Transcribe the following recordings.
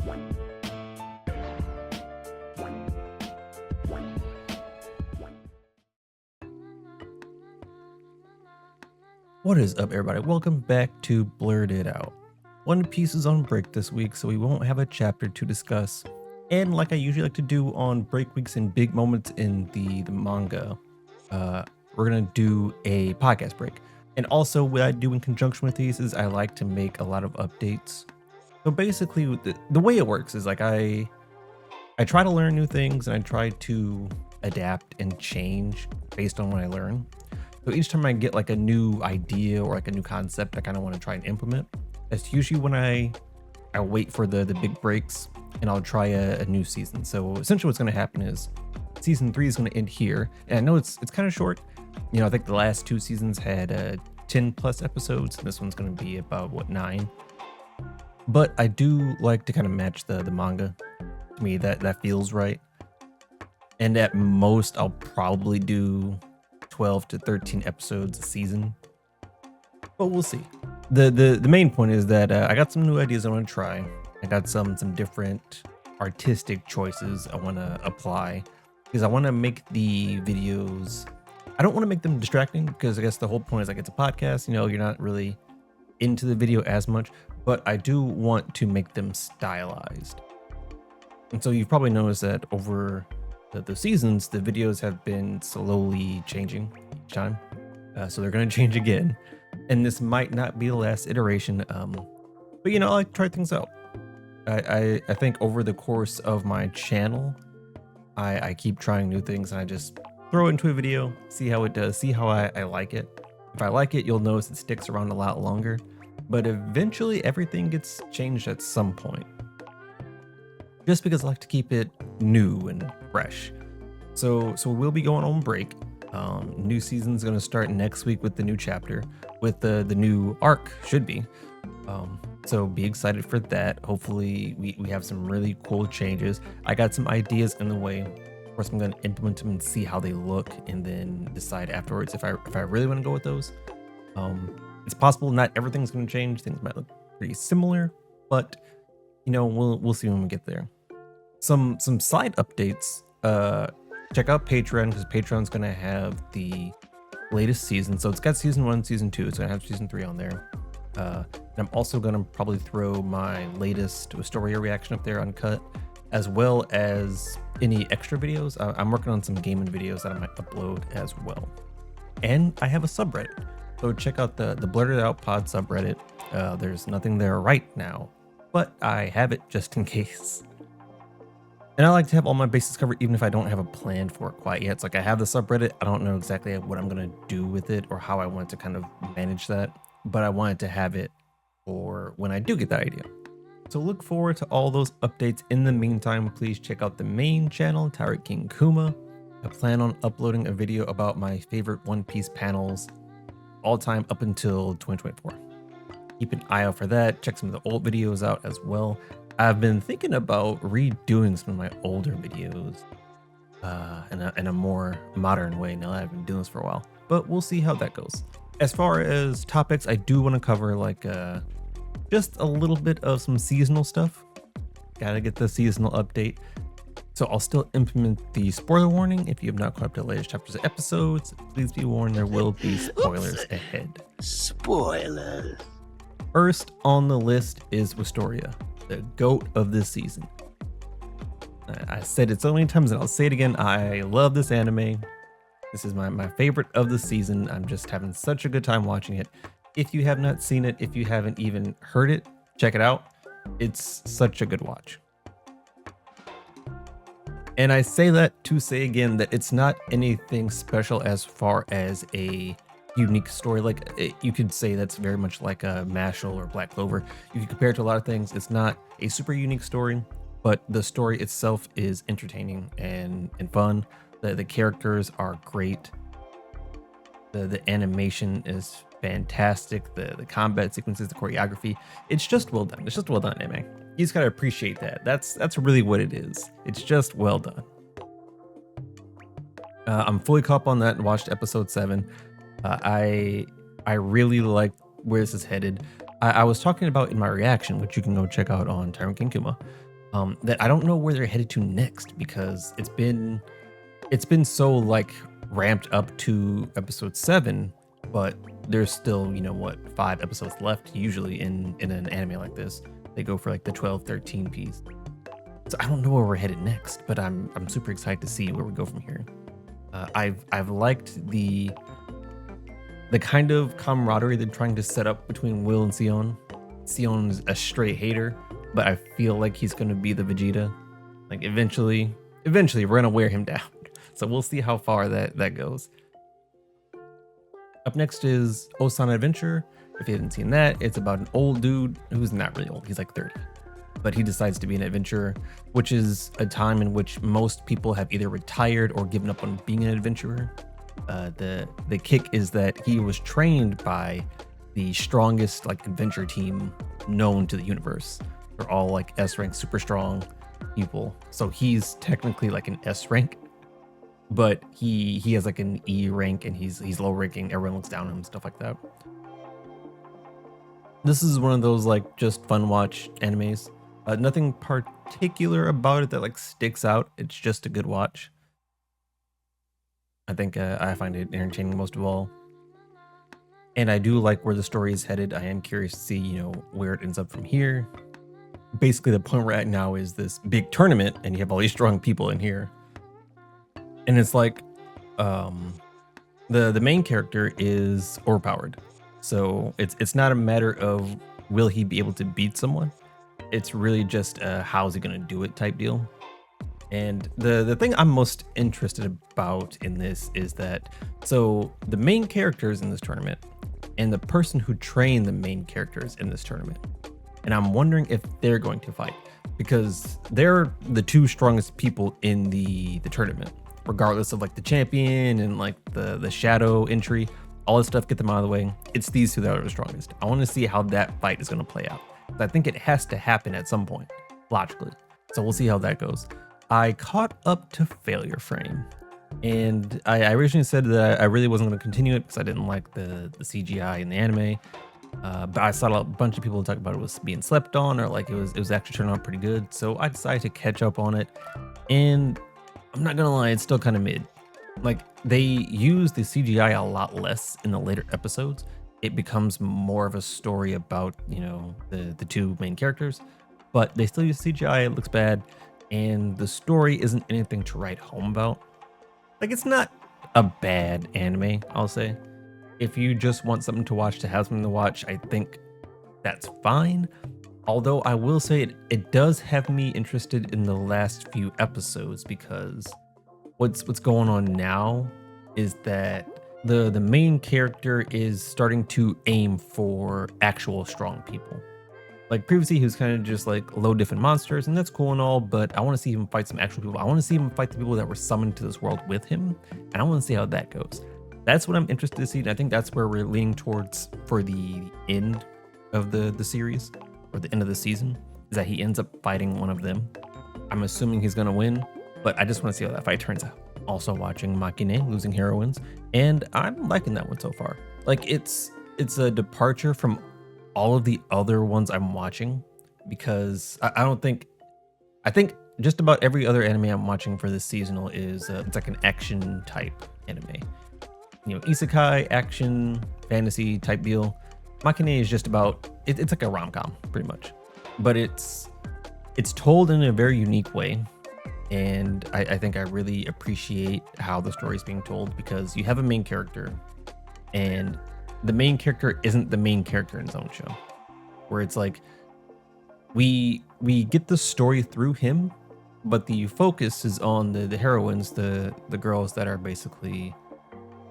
What is up, everybody? Welcome back to Blerd It Out. One Piece is on break this week, so we won't have a chapter to discuss. And like I usually like to do on break weeks and big moments in the manga, we're gonna do a podcast break. And also, what I do in conjunction with these is I like to make a lot of updates. So basically, the way it works is like I try to learn new things and I try to adapt and change based on what I learn. So each time I get like a new idea or like a new concept I kind of want to try and implement, that's usually when I wait for the big breaks and I'll try a new season. So essentially what's going to happen is season 3 is going to end here. And I know it's kind of short. You know, I think the last 2 seasons had 10 plus episodes, and this one's going to be about 9. But I do like to kind of match the manga. To me, that feels right. And at most I'll probably do 12 to 13 episodes a season, but we'll see. The main point is that I got some new ideas I want to try. I got some different artistic choices I want to apply, because I want to make the videos, I don't want to make them distracting, because I guess the whole point is like it's a podcast, you know, you're not really into the video as much, but I do want to make them stylized. And so you've probably noticed that over the seasons, the videos have been slowly changing each time. So they're going to change again. And this might not be the last iteration. But you know, I like to try things out. I think over the course of my channel, I keep trying new things, and I just throw it into a video, see how it does, see how I like it. If I like it, you'll notice it sticks around a lot longer. But eventually everything gets changed at some point, just because I like to keep it new and fresh. So we'll be going on break. New season's going to start next week with the new chapter, with the new arc, should be. So be excited for that. Hopefully we have some really cool changes. I got some ideas in the way. Of course, I'm going to implement them and see how they look, and then decide afterwards if I really want to go with those. It's possible not everything's going to change. Things might look pretty similar, but you know, we'll see when we get there. Some side updates. Check out Patreon, because Patreon's gonna have the latest season. So it's got season 1, season 2. It's gonna have season 3 on there. And I'm also gonna probably throw my latest Astoria reaction up there uncut, as well as any extra videos. I'm working on some gaming videos that I might upload as well. And I have a subreddit, so check out the Blerd It Out Pod subreddit. There's nothing there right now, but I have it just in case. And I like to have all my bases covered, even if I don't have a plan for it quite yet. It's like I have the subreddit. I don't know exactly what I'm going to do with it or how I want to kind of manage that, but I wanted to have it for when I do get that idea. So look forward to all those updates. In the meantime, please check out the main channel, Tyrant King Kuma. I plan on uploading a video about my favorite One Piece panels all time up until 2024. Keep an eye out for that. Check some of the old videos out as well. I've been thinking about redoing some of my older videos in a more modern way now that I've been doing this for a while, but we'll see how that goes. As far as topics, I do want to cover like just a little bit of some seasonal stuff. Gotta get the seasonal update. So I'll still implement the spoiler warning. If you have not caught up to the latest chapters and episodes, please be warned, there will be spoilers ahead. Spoilers. First on the list is Astoria, the GOAT of this season. I said it so many times and I'll say it again. I love this anime. This is my favorite of the season. I'm just having such a good time watching it. If you have not seen it, if you haven't even heard it, check it out. It's such a good watch. And I say that to say again that it's not anything special as far as a unique story. Like you could say that's very much like a Mashal or Black Clover. You can compare it to a lot of things. It's not a super unique story, but the story itself is entertaining and fun. The characters are great. The animation is fantastic. The combat sequences, the choreography, it's just well done. It's just well done anime. You just gotta appreciate that. That's really what it is. It's just well done. I'm fully caught up on that and watched episode 7. I really like where this is headed. I was talking about in my reaction, which you can go check out on Tyrant King Kuma. that I don't know where they're headed to next, because it's been so like ramped up to episode 7, but there's still, 5 episodes left usually in an anime like this. They go for like the 12-13 piece. So I don't know where we're headed next, but I'm super excited to see where we go from here. I've liked the kind of camaraderie they're trying to set up between Will and Sion. Sion's a straight hater, but I feel like he's gonna be the Vegeta. Like eventually we're gonna wear him down. So we'll see how far that goes. Up next is Osan Adventure. If you haven't seen that, it's about an old dude who's not really old. He's like 30. But he decides to be an adventurer, which is a time in which most people have either retired or given up on being an adventurer. The kick is that he was trained by the strongest like adventure team known to the universe. They're all like S rank, super strong people. So he's technically like an S rank, but he has like an E rank, and he's low ranking. Everyone looks down on him, stuff like that. This is one of those like just fun watch animes. Nothing particular about it that like sticks out. It's just a good watch. I think I find it entertaining most of all. And I do like where the story is headed. I am curious to see, where it ends up from here. Basically, the point we're at now is this big tournament, and you have all these strong people in here. And it's like, the main character is overpowered. So it's not a matter of will he be able to beat someone. It's really just how's he gonna do it type deal. And the thing I'm most interested about in this is that, so the main characters in this tournament and the person who trained the main characters in this tournament, and I'm wondering if they're going to fight, because they're the two strongest people in the tournament, regardless of like the champion and like the shadow entry, all this stuff, get them out of the way. It's these two that are the strongest. I want to see how that fight is going to play out. I think it has to happen at some point, logically. So we'll see how that goes. I caught up to Failure Frame, and I originally said that I really wasn't going to continue it because I didn't like the CGI in the anime. But I saw a bunch of people talk about it was being slept on, or like it was actually turning out pretty good. So I decided to catch up on it, and I'm not gonna lie, it's still kind of mid. Like they use the CGI a lot less in the later episodes. It becomes more of a story about, the two main characters, but they still use CGI. It looks bad, and the story isn't anything to write home about. Like it's not a bad anime, I'll say. If you just want something to watch, to have something to watch, I think that's fine. Although I will say it does have me interested in the last few episodes, because what's going on now is that the main character is starting to aim for actual strong people. Like previously, he was kind of just like low different monsters, and that's cool and all, but I want to see him fight some actual people. I want to see him fight the people that were summoned to this world with him, and I want to see how that goes. That's what I'm interested to see, and I think that's where we're leaning towards for the end of the series, or the end of the season, is that he ends up fighting one of them. I'm assuming he's gonna win, but I just want to see how that fight turns out. Also watching Makine, Losing Heroines, and I'm liking that one so far. Like it's a departure from all of the other ones I'm watching, because I think just about every other anime I'm watching for this seasonal is it's like an action type anime. Isekai, action, fantasy type deal. Makine is just about, it's like a rom-com, pretty much. But it's told in a very unique way. And I think I really appreciate how the story is being told, because you have a main character, and the main character isn't the main character in his own show. Where it's like, we get the story through him, but the focus is on the heroines, the girls that are basically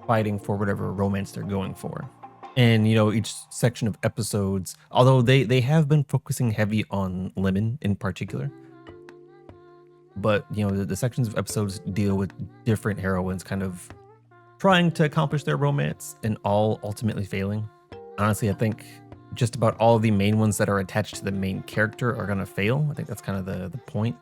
fighting for whatever romance they're going for. And each section of episodes, although they have been focusing heavy on Lemon in particular, but the sections of episodes deal with different heroines kind of trying to accomplish their romance and all ultimately failing. Honestly, I think just about all of the main ones that are attached to the main character are gonna fail. I think that's kind of the point.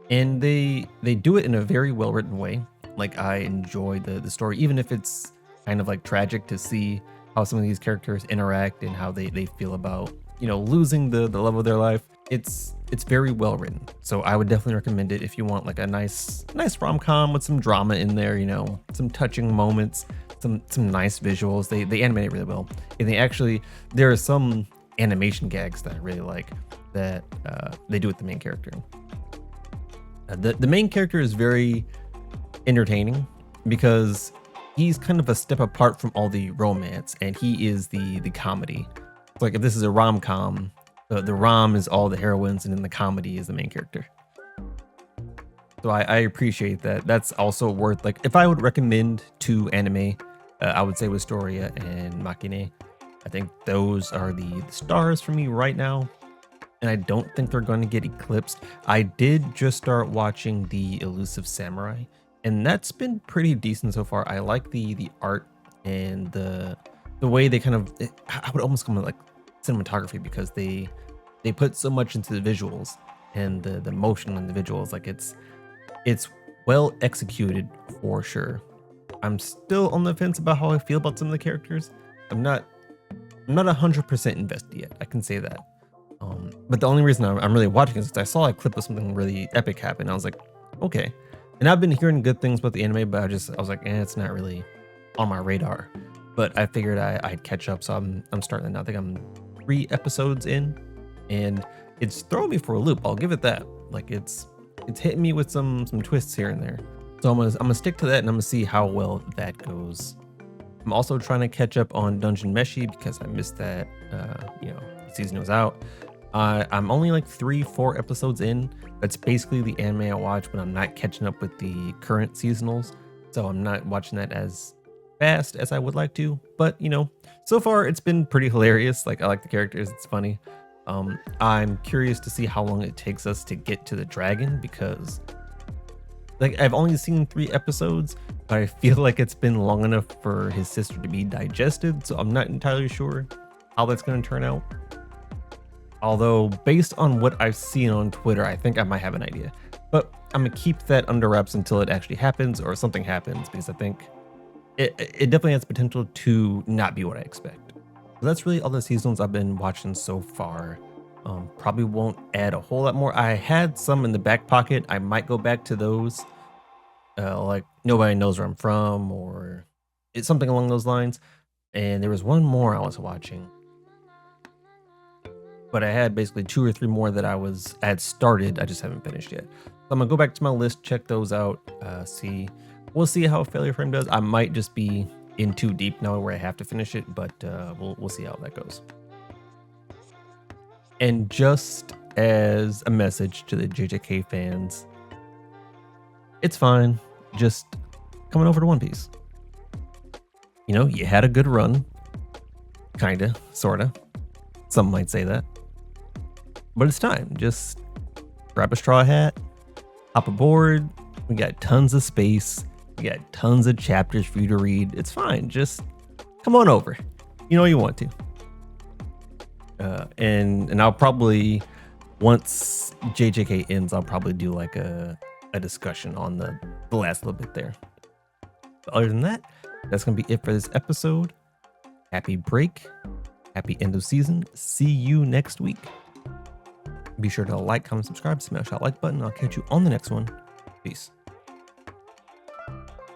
And they do it in a very well written way. Like I enjoy the story, even if it's kind of like tragic to see how some of these characters interact and how they feel about losing the love of their life. It's it's very well written. So I would definitely recommend it if you want like a nice rom-com with some drama in there, you know, some touching moments, some nice visuals. They animate it really well. And there are some animation gags that I really like that they do with the main character. The main character is very entertaining because he's kind of a step apart from all the romance, and he is the comedy. Like if this is a rom-com, the rom is all the heroines, and then the comedy is the main character. So I appreciate that. That's also worth, like, if I would recommend two anime, I would say Wistoria and Makine. I think those are the stars for me right now, and I don't think they're going to get eclipsed. I did just start watching The Elusive Samurai, and that's been pretty decent so far. I like the art and the way they kind of, I would almost call it like cinematography, because they put so much into the visuals and the motion in the visuals. Like it's well executed for sure. I'm still on the fence about how I feel about some of the characters. I'm not 100% invested yet, I can say that. But the only reason I'm really watching is because I saw a clip of something really epic happen. I was like, okay. And I've been hearing good things about the anime, but I was like, it's not really on my radar. But I figured I'd catch up, so I'm starting now. I think I'm 3 episodes in, and it's throwing me for a loop. I'll give it that. Like it's hitting me with some twists here and there. So I'm gonna stick to that, and I'm gonna see how well that goes. I'm also trying to catch up on Dungeon Meshi because I missed that. The season was out. I'm only like 3-4 episodes in. That's basically the anime I watch when I'm not catching up with the current seasonals. So I'm not watching that as fast as I would like to. But so far it's been pretty hilarious. Like I like the characters. It's funny. I'm curious to see how long it takes us to get to the dragon, because like I've only seen 3 episodes, but I feel like it's been long enough for his sister to be digested. So I'm not entirely sure how that's going to turn out. Although based on what I've seen on Twitter, I think I might have an idea, but I'm gonna keep that under wraps until it actually happens or something happens, because I think it definitely has potential to not be what I expect. So that's really all the seasons I've been watching so far. Probably won't add a whole lot more. I had some in the back pocket. I might go back to those, like Nobody Knows Where I'm From, or it's something along those lines. And there was one more I was watching, but I had basically 2 or 3 more that I had started. I just haven't finished yet. So I'm gonna go back to my list, check those out, we'll see how Failure Frame does. I might just be in too deep now where I have to finish it, but we'll see how that goes. And just as a message to the JJK fans, it's fine. Just coming over to One Piece. You had a good run, kinda, sorta. Some might say that. But it's time. Just grab a straw hat, hop aboard. We got tons of space. We got tons of chapters for you to read. It's fine. Just come on over. You want to. And I'll probably, once JJK ends, I'll probably do like a discussion on the last little bit there. But other than that, that's going to be it for this episode. Happy break. Happy end of season. See you next week. Be sure to like, comment, subscribe, smash that like button. I'll catch you on the next one. Peace.